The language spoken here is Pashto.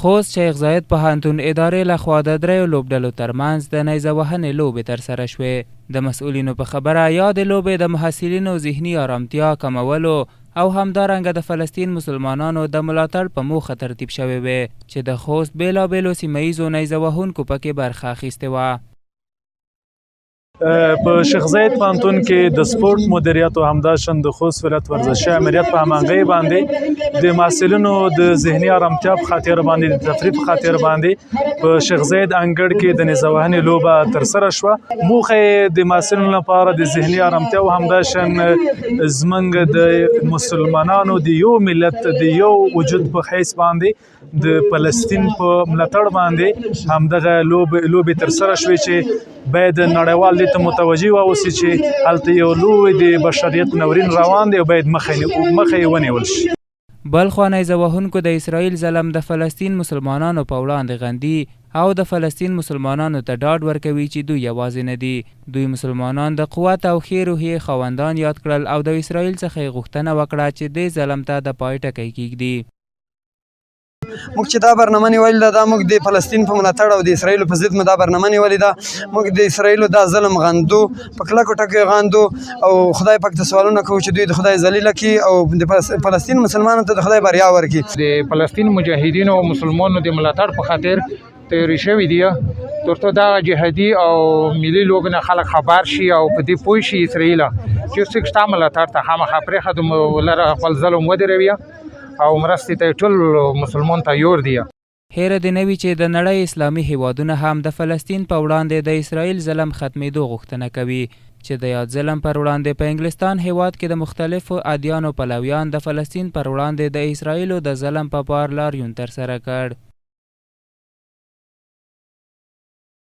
خوست شیخ زاید پوهنتون ادارې لخوا د دریو لوبډلو ترمنځ د نیزه وهنې لوبې ترسره شوې. د مسؤلینو په خبره یا د لوبې د محصلینو ذهني آرامتیا کمولو او همدارنګه د فلسطین مسلمانانو د ملاتړ په موخه ترتیب شوې وې چې د خوست بیلابیلو سیمه ییزو نیزه وهونکو پکې برخه اخیستې وه. په شیخ زاید پوهنتون کې د سپورت مدیریت او همداشان د خوست ولایت ورزشي امریت په همغږۍ باندې د محصلینو د ذهني آرامتیا په خاطر باندې د تفریح په خاطر باندې په شیخ زاید انګړ کې د نیزه وهنې لوبه ترسره شوه. موخه یې د محصلینو لپاره د ذهني آرامتیا او همداشان زموږ د مسلمانانو د یو ملت د یو وجود په حیث باندې د فلسطین په ملاتړ باندې همدغه لوبې ترسره شوې چې باید نړیوال دې ته متوجه واوسي چې هلته یو لوی د بشریت ناورین روان دی او باید مخه یې ونیول شي. بل خوا نیزه وهونکو د اسرائیل ظلم د فلسطین مسلمانانو په وړاندې غندي او د فلسطین مسلمانانو ته ډاډ ورکوي چې دوی یوازې نه دي. دوی مسلمانان د قوت او ښې روحیې خاوندان یاد کړل او د اسرائیل څخه یې غوښتنه وکړه چې دې ظلم ته د پای ټکی کیږدي. موږ چې دا برنامه نیولې ده دا موږ د فلسطین په ملاتړ او د اسرائیلو په ضد مو دا برنامه نیولې ده. موږ د اسرائیلو دا ظلم غندو، په کلکو ټکو غندو او خدای پاک ته سوالونه کوو چې دوی د خدای ذلیله کړي او د فلسطین مسلمانانو ته د خدای بریا ورکړي. د فلسطین مجاهدینو او مسلمانانو د ملاتړ په خاطر تیاری شوي دي ترڅو دا جهادي او ملي لوبې نه خلک خبر شي او په دې پوه شي اسرائیل چې څوک ستا ملاتړ ته خامخا پرېښود ولره خپل ظلم ودروي او مرستې ته ټول مسلمان تیار دي. هیره دې نه وي چې د نړۍ اسلامي هیوادونه هم د فلسطین په وړاندې د اسرائیل ظلم ختمېدو غوښتنه کوي چې د یاد ظلم پر وړاندې په انګلستان هیواد کې د مختلفو ادیانو پلویان د فلسطین پر وړاندې د اسرائیلو د ظلم په پار لاریون ترسره کړ.